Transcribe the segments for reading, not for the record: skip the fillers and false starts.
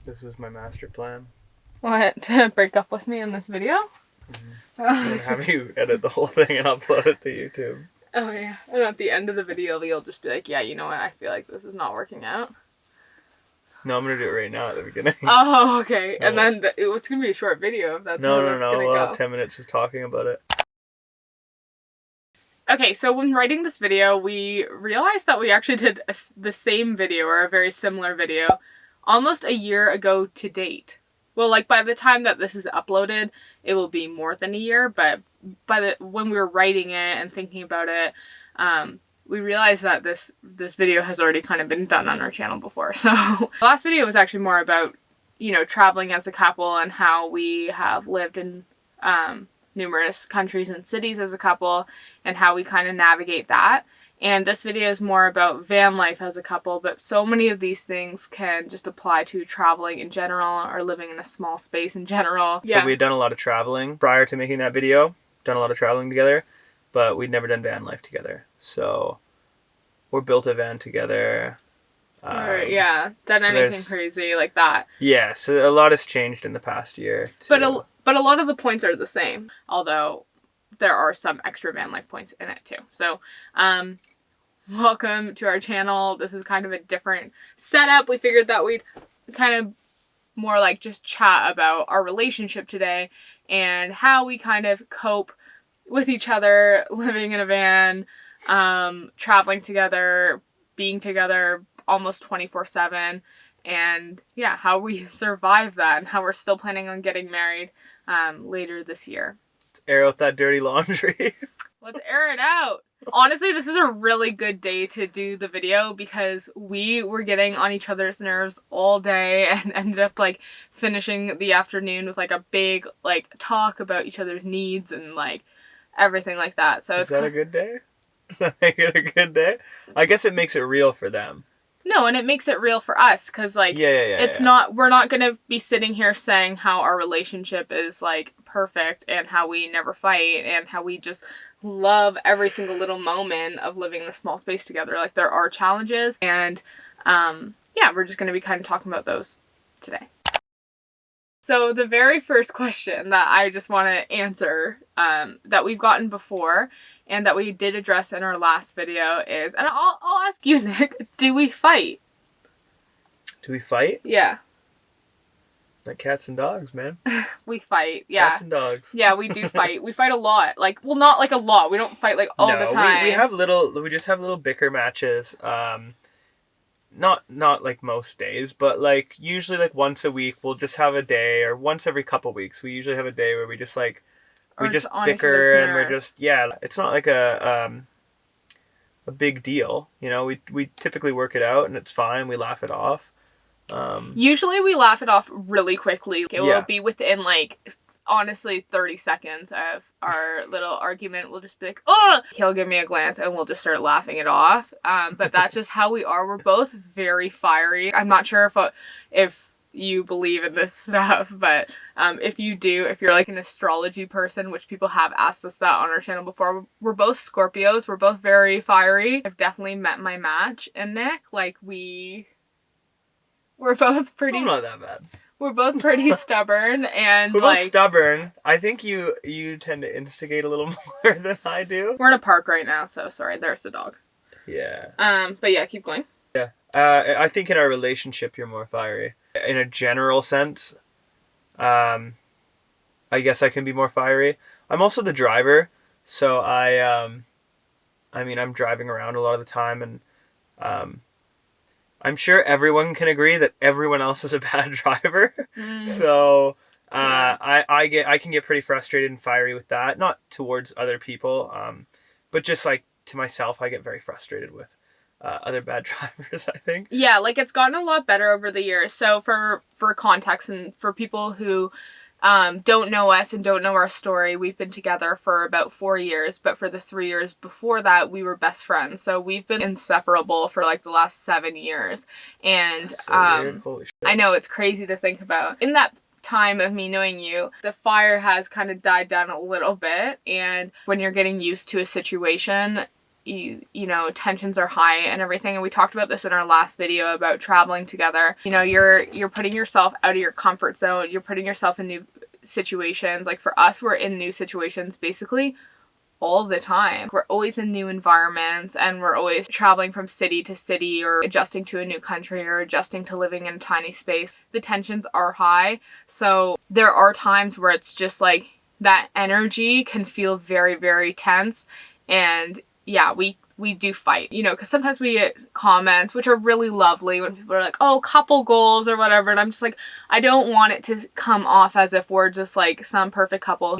This was my master plan. What? To break up with me in this video? And have you edit the whole thing and upload it to YouTube. Oh yeah. And at the end of the video, you'll just be like, yeah, you know what? I feel like this is not working out. No, I'm gonna do it right now at the beginning. Oh, okay. And then it's gonna be a short video if that's how that's gonna go. We'll have 10 minutes just talking about it. Okay, so when writing this video, we realized that we actually did the same video, or a very similar video, almost a year ago to date. Well, like, by the time that this is uploaded, it will be more than a year, but when we were writing it and thinking about it, we realized that this video has already kind of been done on our channel before. So the last video was actually more about, you know, traveling as a couple and how we have lived in numerous countries and cities as a couple and how we kind of navigate that. And this video is more about van life as a couple, but so many of these things can just apply to traveling in general or living in a small space in general. So we had done a lot of traveling prior to making that video, done a lot of traveling together, but we'd never done van life together. So we built a van together. Done anything crazy like that. Yeah, so a lot has changed in the past year. But a lot of the points are the same, although there are some extra van life points in it too. So, welcome to our channel. This is kind of a different setup. We figured that we'd kind of more like just chat about our relationship today and how we kind of cope with each other, living in a van, traveling together, being together almost 24/7, and yeah, how we survive that and how we're still planning on getting married later this year. Let's air out that dirty laundry. Let's air it out. Honestly, this is a really good day to do the video because we were getting on each other's nerves all day and ended up like finishing the afternoon with like a big like talk about each other's needs and like everything like that. So is that a good day? Make it a good day? I guess it makes it real for them. No, and it makes it real for us because, like, we're not going to be sitting here saying how our relationship is, like, perfect and how we never fight and how we just love every single little moment of living in a small space together. Like, there are challenges and, we're just going to be kind of talking about those today. So the very first question that I just want to answer that we've gotten before and that we did address in our last video is, and I'll ask you, Nick, do we fight? Do we fight? Yeah. Like cats and dogs, man. We fight, yeah. Cats and dogs. Yeah, we do fight. We fight a lot. Like, well, not like a lot. We don't fight like all the time. We just have little bicker matches. Not like most days, but like usually like once a week we'll just have a day, or once every couple weeks we usually have a day where we just like bicker and we're just it's not like a big deal, you know. We typically work it out and it's fine. We laugh it off. Usually we laugh it off really quickly. It will be within like honestly 30 seconds of our little argument. We'll just be like, oh, he'll give me a glance and we'll just start laughing it off. But that's just how we are. We're both very fiery. I'm not sure if you believe in this stuff, but if you do, if you're like an astrology person, which people have asked us that on our channel before, we're both Scorpios. We're both very fiery. I've definitely met my match. And Nick, like we're both pretty... I'm not that bad. We're both pretty stubborn and we're both stubborn. I think you tend to instigate a little more than I do. We're in a park right now, so sorry, there's the dog. Yeah. But yeah, keep going. Yeah. I think in our relationship you're more fiery. In a general sense, I guess I can be more fiery. I'm also the driver, so I'm driving around a lot of the time, and I'm sure everyone can agree that everyone else is a bad driver. So I can get pretty frustrated and fiery with that. Not towards other people, but just like to myself, I get very frustrated with other bad drivers, I think. Yeah, like it's gotten a lot better over the years. So for context and for people who don't know us and don't know our story, we've been together for about 4 years, but for the 3 years before that, we were best friends. So we've been inseparable for like the last 7 years. And Holy shit. I know, it's crazy to think about. In that time of me knowing you, the fire has kind of died down a little bit. And when you're getting used to a situation, you know, tensions are high and everything. And we talked about this in our last video about traveling together. You know, you're putting yourself out of your comfort zone. You're putting yourself in new situations. Like for us, we're in new situations basically all the time. We're always in new environments, and we're always traveling from city to city, or adjusting to a new country, or adjusting to living in a tiny space. The tensions are high. So there are times where it's just like that energy can feel very, very tense. And yeah, we do fight, you know, because sometimes we get comments which are really lovely when people are like, oh, couple goals or whatever, and I'm just like, I don't want it to come off as if we're just like some perfect couple.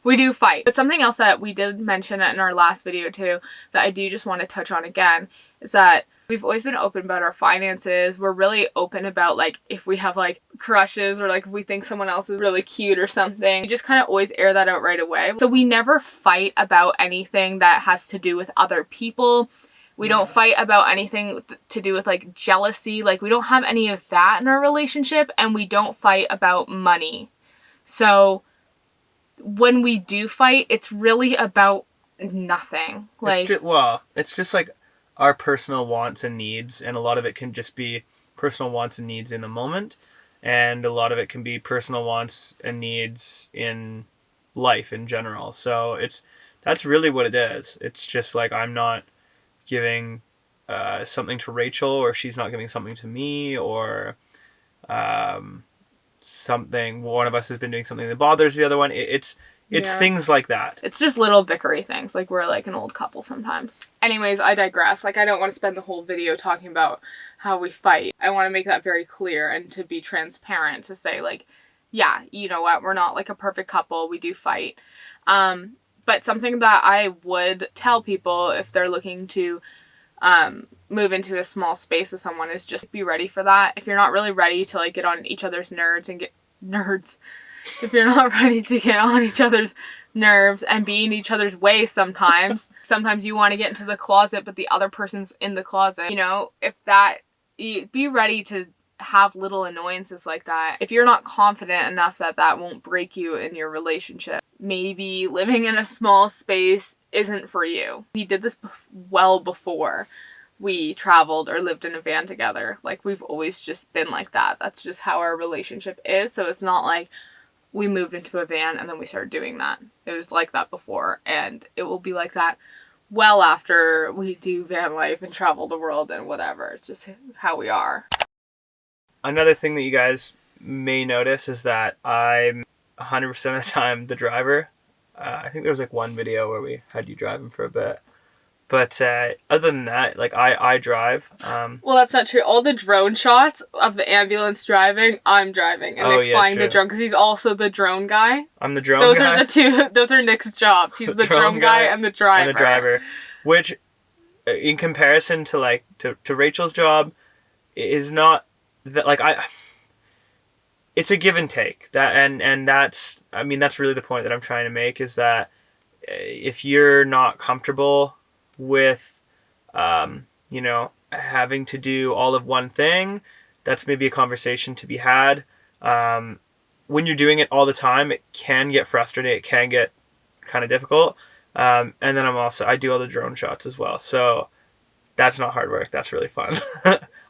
We do fight. But something else that we did mention in our last video too, that I do just want to touch on again, is that we've always been open about our finances. We're really open about like if we have like crushes, or like if we think someone else is really cute or something. We just kind of always air that out right away. So we never fight about anything that has to do with other people. We don't fight about anything to do with like jealousy. Like we don't have any of that in our relationship, and we don't fight about money. So when we do fight, it's really about nothing. Like it's just like our personal wants and needs, and a lot of it can just be personal wants and needs in the moment, and a lot of it can be personal wants and needs in life in general. So that's really what it is. It's just like I'm not giving something to Rachel, or she's not giving something to me, or something, one of us has been doing something that bothers the other one. It's things like that. It's just little bickery things. Like we're like an old couple sometimes. Anyways, I digress. Like I don't want to spend the whole video talking about how we fight. I want to make that very clear and to be transparent, to say like, yeah, you know what, we're not like a perfect couple. We do fight. But something that I would tell people if they're looking to move into a small space with someone is just be ready for that. If you're not really ready to like get on each other's if you're not ready to get on each other's nerves and be in each other's way sometimes you want to get into the closet, but the other person's in the closet, you know, be ready to have little annoyances like that. If you're not confident enough that won't break you in your relationship, maybe living in a small space isn't for you. We did this well before we traveled or lived in a van together. Like we've always just been like that. That's just how our relationship is. So it's not like we moved into a van and then we started doing that. It was like that before, and it will be like that well after we do van life and travel the world and whatever. It's just how we are. Another thing that you guys may notice is that I'm 100% of the time the driver. I think there was like one video where we had you driving for a bit. But other than that, like I drive. Well, that's not true. All the drone shots of the ambulance driving, I'm driving. And Nick's flying the drone because he's also the drone guy. I'm the drone guy. guy. Those are the two. Those are Nick's jobs. He's the drone guy and the driver. And the driver. Which, in comparison to like to Rachel's job, is not that like it's a give and take. That's really the point that I'm trying to make, is that if you're not comfortable with you know, having to do all of one thing, that's maybe a conversation to be had. When you're doing it all the time, it can get frustrating, it can get kind of difficult. And then I do all the drone shots as well, so that's not hard work, that's really fun.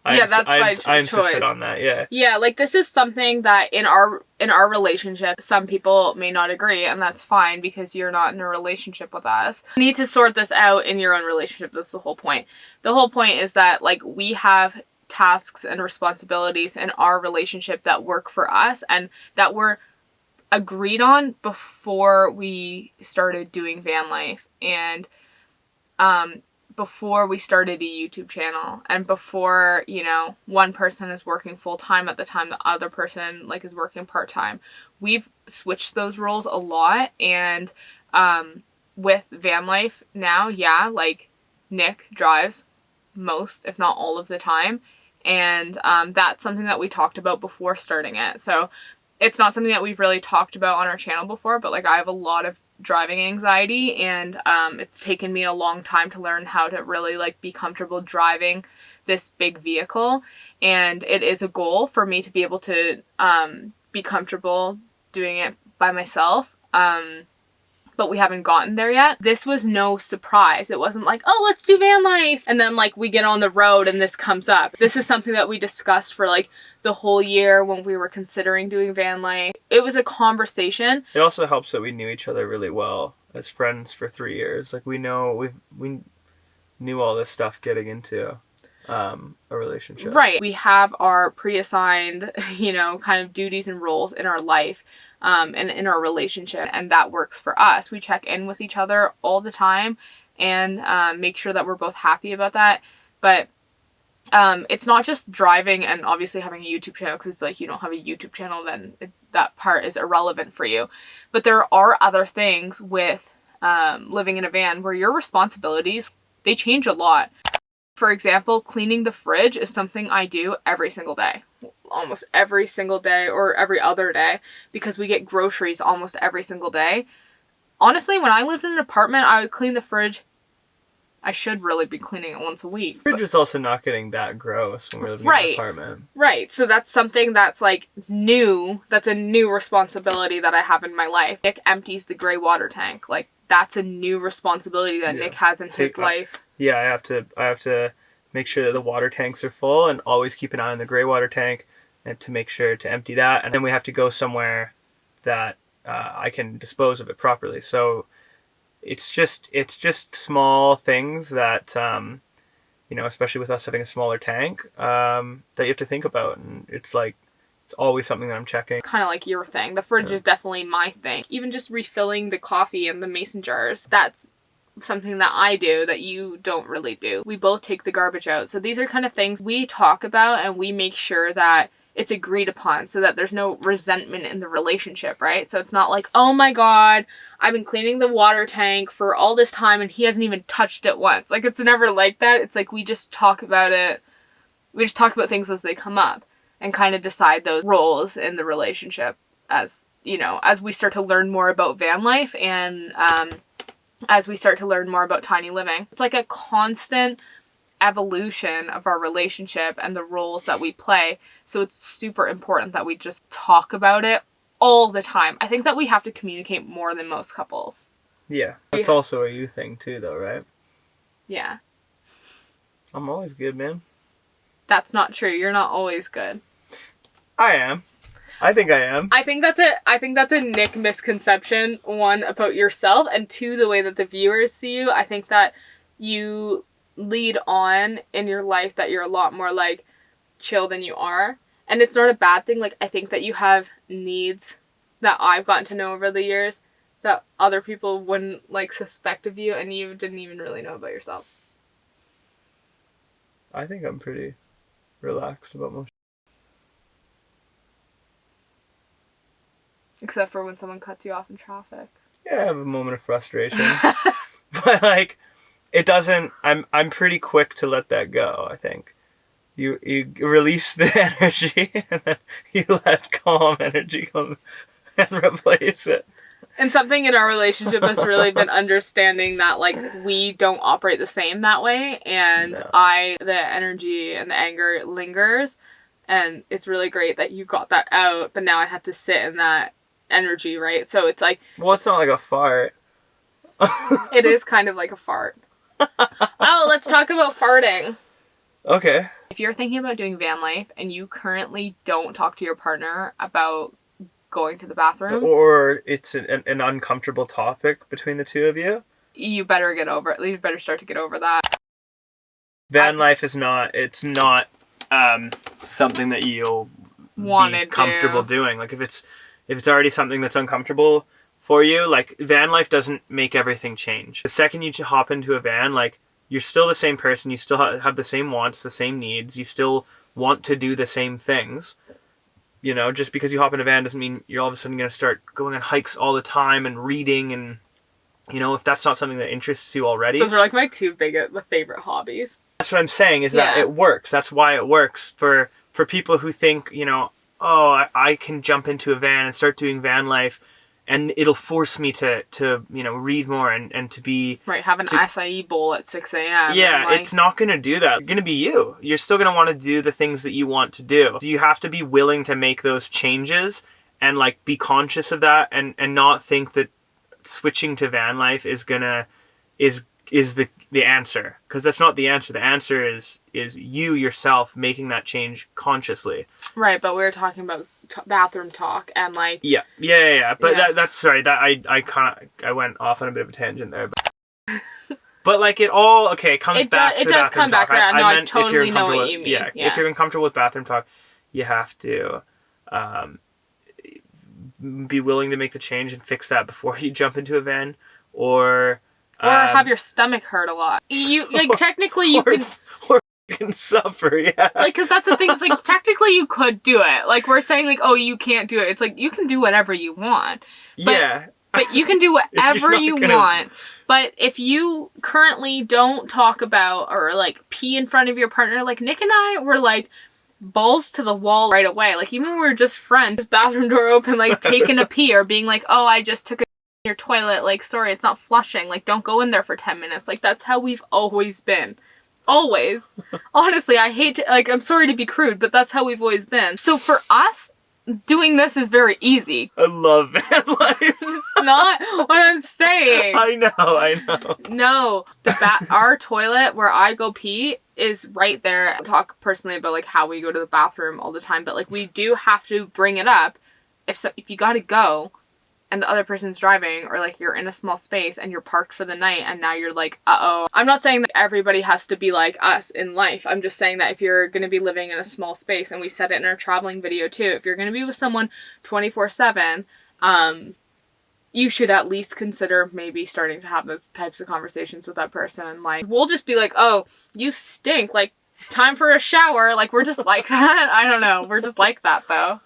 I insisted on that. Yeah, like this is something that in our relationship, some people may not agree, and that's fine because you're not in a relationship with us. You need to sort this out in your own relationship. That's the whole point. The whole point is that like we have tasks and responsibilities in our relationship that work for us and that were agreed on before we started doing van life, and before we started a YouTube channel, and before, you know, one person is working full-time at the time the other person like is working part-time. We've switched those roles a lot, and with van life now, yeah, like Nick drives most, if not all of the time, and that's something that we talked about before starting it. So it's not something that we've really talked about on our channel before, but like I have a lot of driving anxiety, and it's taken me a long time to learn how to really like be comfortable driving this big vehicle, and it is a goal for me to be able to be comfortable doing it by myself. but we haven't gotten there yet. This was no surprise. It wasn't like, oh, let's do van life. And then like we get on the road and this comes up. This is something that we discussed for like the whole year when we were considering doing van life. It was a conversation. It also helps that we knew each other really well as friends for 3 years. Like we knew all this stuff getting into a relationship. Right. We have our pre-assigned, kind of duties and roles in our life. And in our relationship, and that works for us. We check in with each other all the time and make sure that we're both happy about that. But it's not just driving and obviously having a YouTube channel, because it's like you don't have a YouTube channel, then that part is irrelevant for you. But there are other things with living in a van where your responsibilities, they change a lot. For example, cleaning the fridge is something I do every single day. Almost every single day or every other day, because we get groceries almost every single day. Honestly, when I lived in an apartment, I would clean the fridge. I should really be cleaning it once a week. The fridge is also not getting that gross when we're living in an apartment. Right. So that's something that's like new. That's a new responsibility that I have in my life. Nick empties the gray water tank. Like that's a new responsibility that Nick has in his life. Yeah, I have to make sure that the water tanks are full and always keep an eye on the gray water tank and to make sure to empty that. And then we have to go somewhere that I can dispose of it properly. So it's just small things that, especially with us having a smaller tank, that you have to think about. And it's always something that I'm checking. It's kind of like your thing. The fridge is definitely my thing. Even just refilling the coffee in the mason jars, that's something that I do that you don't really do. We both take the garbage out. So these are kind of things we talk about and we make sure that it's agreed upon so that there's no resentment in the relationship, right? So it's not like, oh my God, I've been cleaning the water tank for all this time and he hasn't even touched it once. Like it's never like that. It's like we just talk about it. We just talk about things as they come up and kind of decide those roles in the relationship as we start to learn more about van life and as we start to learn more about tiny living. It's like a constant evolution of our relationship and the roles that we play. So it's super important that we just talk about it all the time. I think that we have to communicate more than most couples. Yeah. That's also a you thing too, though, right? Yeah. I'm always good, man. That's not true. You're not always good. I am. I think I am. I think that's a Nick misconception. 1, about yourself, and 2, the way that the viewers see you. I think that you lead on in your life that you're a lot more like chill than you are. And it's not a bad thing. Like I think that you have needs that I've gotten to know over the years that other people wouldn't like suspect of you and you didn't even really know about yourself. I think I'm pretty relaxed about most. Except for when someone cuts you off in traffic. Yeah, I have a moment of frustration. But like, it doesn't, I'm pretty quick to let that go, I think. You release the energy and then you let calm energy come and replace it. And something in our relationship has really been understanding that like we don't operate the same that way. And no. The energy and the anger lingers. And it's really great that you got that out, but now I have to sit in that energy, right? So it's like... Well, it's not like a fart. It is kind of like a fart. Oh, let's talk about farting. Okay. If you're thinking about doing van life and you currently don't talk to your partner about going to the bathroom... Or it's an uncomfortable topic between the two of you... You better get over it. You better start to get over that. Van life is not... It's not something that you'll be comfortable doing. Like if it's already something that's uncomfortable for you, like van life doesn't make everything change. The second you hop into a van, like you're still the same person, you still have the same wants, the same needs, you still want to do the same things. You know, just because you hop in a van doesn't mean you're all of a sudden going to start going on hikes all the time and reading and, you know, if that's not something that interests you already. Those are like my two favorite hobbies. That's what I'm saying is that it works. That's why it works for people who think, you know, oh, I can jump into a van and start doing van life and it'll force me to you know, read more and to be... Right, have an acai bowl at 6 a.m. Yeah, it's not going to do that. It's going to be you. You're still going to want to do the things that you want to do. So you have to be willing to make those changes and, like, be conscious of that and not think that that switching to van life is the answer, because that's not the answer. The answer is you yourself making that change consciously. Right, but we were talking about bathroom talk and like yeah. But that's sorry that I went off on a bit of a tangent there. But like it all comes back. It does come back around. No, I totally know what you mean. Yeah, if you're uncomfortable with bathroom talk, you have to be willing to make the change and fix that before you jump into a van, or have your stomach hurt a lot. You like technically you can suffer, yeah. Like, because that's the thing. It's like technically you could do it. Like we're saying, like, oh, you can't do it. It's like you can do whatever you want. But you can do whatever you want. But if you currently don't talk about or like pee in front of your partner, like Nick and I were like balls to the wall right away. Like even when we were just friends, bathroom door open, like taking a pee or being like, oh, I just took a in your toilet. Like, sorry, it's not flushing. Like, don't go in there for 10 minutes. Like, that's how we've always been. Always. Honestly, I hate to, like, I'm sorry to be crude, but that's how we've always been. So for us, doing this is very easy. I love van life. It's not what I'm saying. I know. No. Our toilet where I go pee is right there. I talk personally about like how we go to the bathroom all the time, but like we do have to bring it up if you gotta go and the other person's driving, or like you're in a small space and you're parked for the night and now you're like, uh-oh. I'm not saying that everybody has to be like us in life. I'm just saying that if you're going to be living in a small space, and we said it in our traveling video too, if you're going to be with someone 24/7, you should at least consider maybe starting to have those types of conversations with that person. Like, we'll just be like, oh, you stink. Like, time for a shower. Like, we're just like that. I don't know. We're just like that though.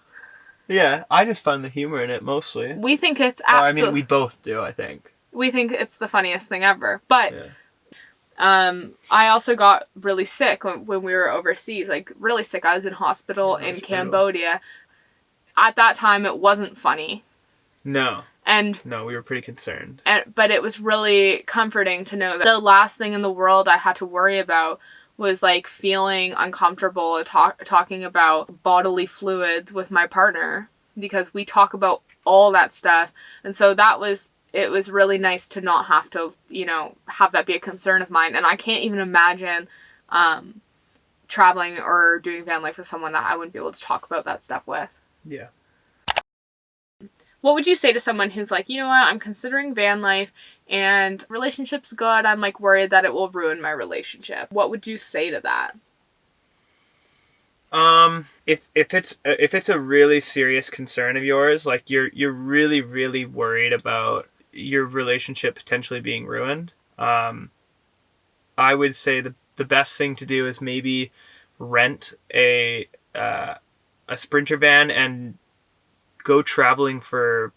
Yeah, I just find the humor in it mostly. We think it's absolutely... I mean, we both do, I think. We think it's the funniest thing ever. But I also got really sick when we were overseas. Like, really sick. I was in hospital in Cambodia. At that time, it wasn't funny. No. No, we were pretty concerned. But it was really comforting to know that the last thing in the world I had to worry about was like feeling uncomfortable talking about bodily fluids with my partner, because we talk about all that stuff. And so it was really nice to not have to, have that be a concern of mine. And I can't even imagine traveling or doing van life with someone that I wouldn't be able to talk about that stuff with. Yeah. What would you say to someone who's like, you know what, I'm considering van life and relationship's good, I'm like worried that it will ruin my relationship? What would you say to that? If it's a really serious concern of yours, like you're really, really worried about your relationship potentially being ruined, I would say the best thing to do is maybe rent a Sprinter van and go traveling for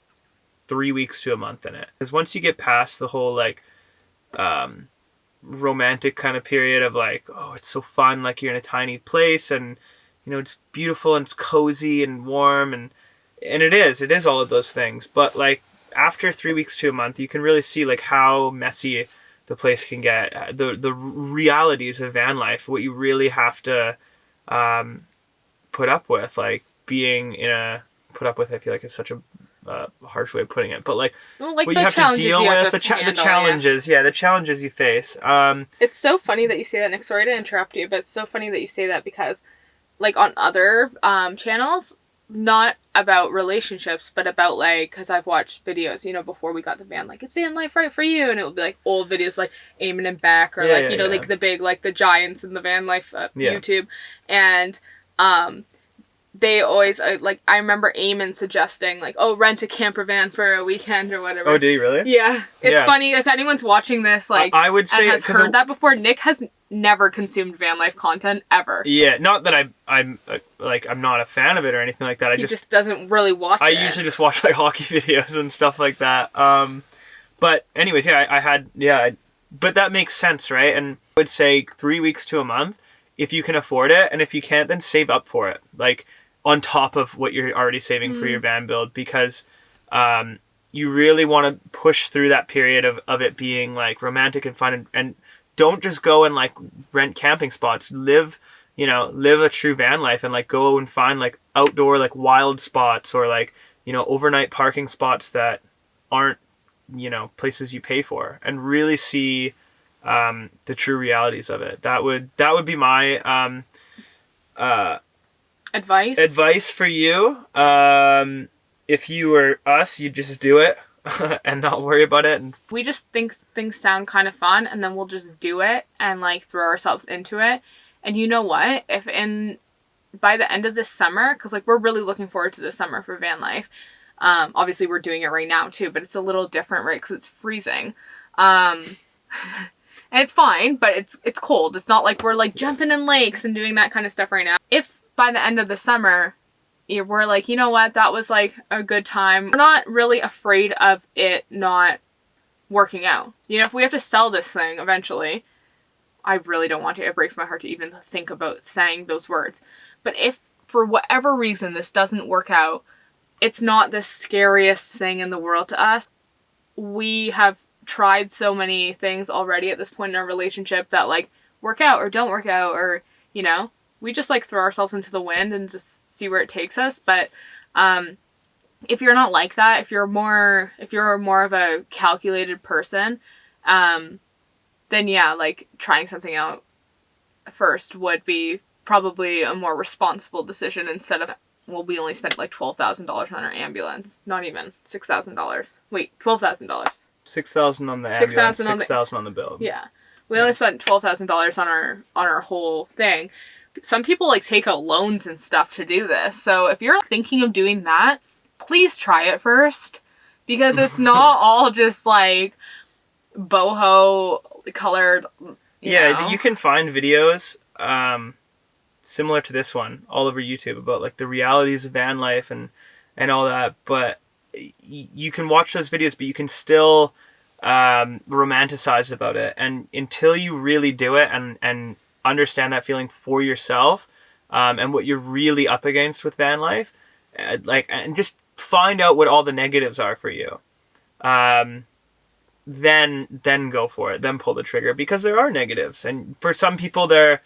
3 weeks to a month in it. Because once you get past the whole like romantic kind of period of like, oh, it's so fun, like you're in a tiny place and it's beautiful and it's cozy and warm, and it is all of those things. But like after 3 weeks to a month, you can really see like how messy the place can get. The realities of van life, what you really have to put up with, like being in a put up with, I feel like is such a harsh way of putting it, but like what you have to deal with, the challenges, the challenges you face. It's so funny that you say that, Nick. Sorry to interrupt you, but it's so funny that you say that, because like on other channels, not about relationships, but about like, because I've watched videos, before we got the van, like, it's van life right for you, and it would be like old videos like Eamon and Beck, or like the big, like the giants in the van life YouTube, and they always, like, I remember Eamon suggesting, like, oh, rent a camper van for a weekend or whatever. Oh, did he really? Yeah. It's funny, if anyone's watching this, like, I would say, and has heard that before, Nick has never consumed van life content, ever. Yeah, not that I'm not a fan of it or anything like that. He just doesn't really watch it. I usually just watch, like, hockey videos and stuff like that. But anyways, but that makes sense, right? And I would say 3 weeks to a month, if you can afford it, and if you can't, then save up for it. Like, on top of what you're already saving for your van build, because you really want to push through that period of it being like romantic and fun, and don't just go and like rent camping spots. Live a true van life, and like go and find like outdoor, like wild spots, or like overnight parking spots that aren't places you pay for, and really see the true realities of it. That would be my advice for you. If you were us, you'd just do it and not worry about it. And we just think things sound kind of fun, and then we'll just do it and like throw ourselves into it. And you know what? By the end of this summer, because like we're really looking forward to this summer for van life. Obviously we're doing it right now too, but it's a little different, right? Because it's freezing. And it's fine, but it's cold. It's not like we're like jumping in lakes and doing that kind of stuff right now. If by the end of the summer, we're like, you know what, that was like a good time. We're not really afraid of it not working out. If we have to sell this thing eventually, I really don't want to. It breaks my heart to even think about saying those words. But if for whatever reason this doesn't work out, it's not the scariest thing in the world to us. We have tried so many things already at this point in our relationship that like work out or don't work out, or we just like throw ourselves into the wind and just see where it takes us. But if you're not like that, if you're more of a calculated person, then yeah, like trying something out first would be probably a more responsible decision instead of, well, we only spent like $12,000 on our ambulance. Not even $6,000. Wait, $12,000. $6,000 on the ambulance, $6,000 on the bill. Yeah. We only spent $12,000 on our whole thing. Some people like take out loans and stuff to do this. So if you're thinking of doing that, please try it first, because it's not all just like boho colored. You can find videos similar to this one all over YouTube about like the realities of van life and all that. But you can watch those videos, but you can still romanticize about it. And until you really do it and understand that feeling for yourself, and what you're really up against with van life, and just find out what all the negatives are for you, then go for it, then pull the trigger, because there are negatives. And for some people for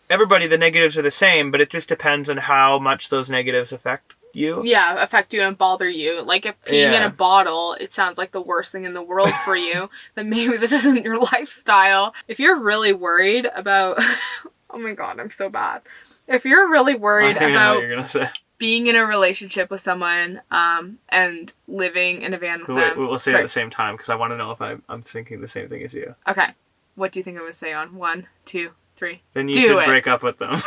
everybody the negatives are the same, but it just depends on how much those negatives affect you. Yeah, affect you and bother you. Like if peeing in a bottle, it sounds like the worst thing in the world for you, then maybe this isn't your lifestyle. If you're really worried about oh my god, I'm so bad. If you're really worried about being in a relationship with someone and living in a van with them. We'll say it at the same time, because I want to know if I'm thinking the same thing as you. Okay. What do you think I'm going to say on 1, 2, 3? Then you should break up with them.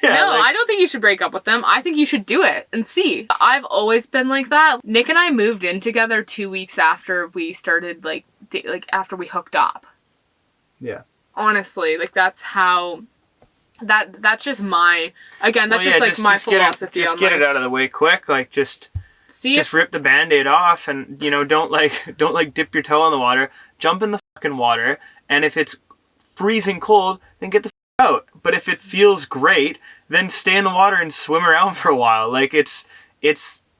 I don't think you should break up with them. I think you should do it and see. I've always been like that. Nick and I moved in together 2 weeks after we started, after we hooked up. Yeah. Honestly, that's how... That's just my... Again, that's my philosophy. Just get it out of the way quick. Just rip the Band-Aid off, and, don't dip your toe in the water. Jump in the fucking water, and if it's freezing cold, then get the out. But if it feels great, then stay in the water and swim around for a while. It's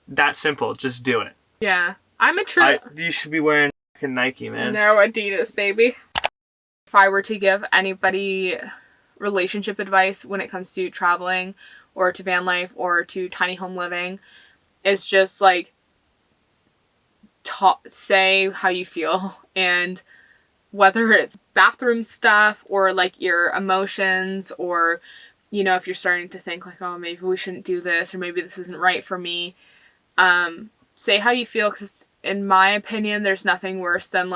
that simple. Just do it. Yeah. I'm a true... You should be wearing fucking Nike, man. No, Adidas, baby. If I were to give anybody relationship advice when it comes to traveling or to van life or to tiny home living, it's just say how you feel, and whether it's bathroom stuff or your emotions, or if you're starting to think oh, maybe we shouldn't do this, or maybe this isn't right for me, say how you feel, because in my opinion there's nothing worse than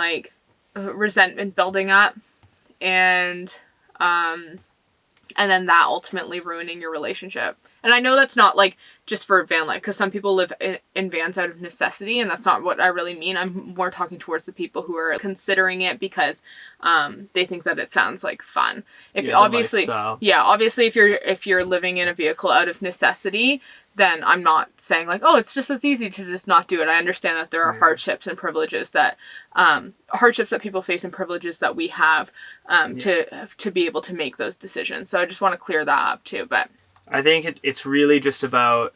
resentment building up, and then that ultimately ruining your relationship. And I know that's not just for van life, because some people live in vans out of necessity, and that's not what I really mean. I'm more talking towards the people who are considering it because they think that it sounds fun. Obviously if you're living in a vehicle out of necessity, then I'm not saying it's just as easy to just not do it. I understand that there are hardships and privileges that people face, and privileges that we have to be able to make those decisions. So I just want to clear that up too. But I think it's really just about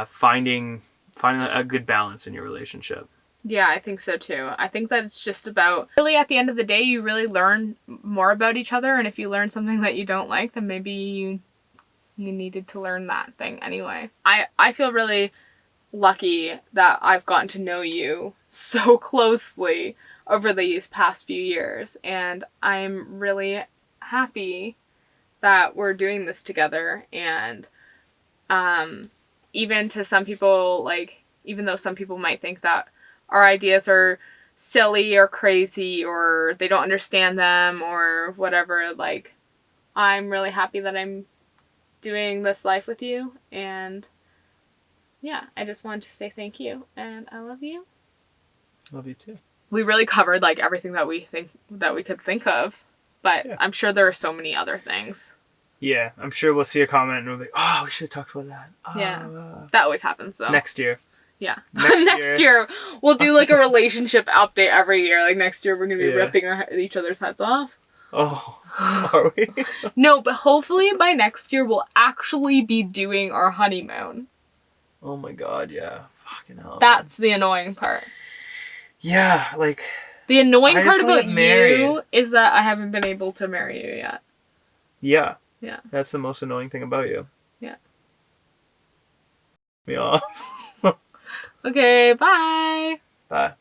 finding a good balance in your relationship. Yeah, I think so too. I think that it's just about, really at the end of the day, you really learn more about each other, and if you learn something that you don't like, then maybe you needed to learn that thing anyway. I feel really lucky that I've gotten to know you so closely over these past few years. And I'm really happy that we're doing this together. And even to some people, like, even though some people might think that our ideas are silly or crazy or they don't understand them or whatever, like, I'm really happy that I'm doing this life with you. And yeah, I just wanted to say thank you, and I love you. Love you too. We really covered like everything that we could think of, but yeah. I'm sure there are so many other things. Yeah, I'm sure we'll see a comment and we'll be, oh, we should have talked about that. Yeah, that always happens though. Next year. Yeah, next year we'll do like a relationship update every year. Like next year we're gonna be ripping each other's heads off. Oh, are we? No, but hopefully by next year we'll actually be doing our honeymoon. Oh my god, yeah. Fucking hell. That's the annoying part. Yeah, like... The annoying part about you is that I haven't been able to marry you yet. Yeah. Yeah. That's the most annoying thing about you. Yeah. Me off. Okay, bye. Bye.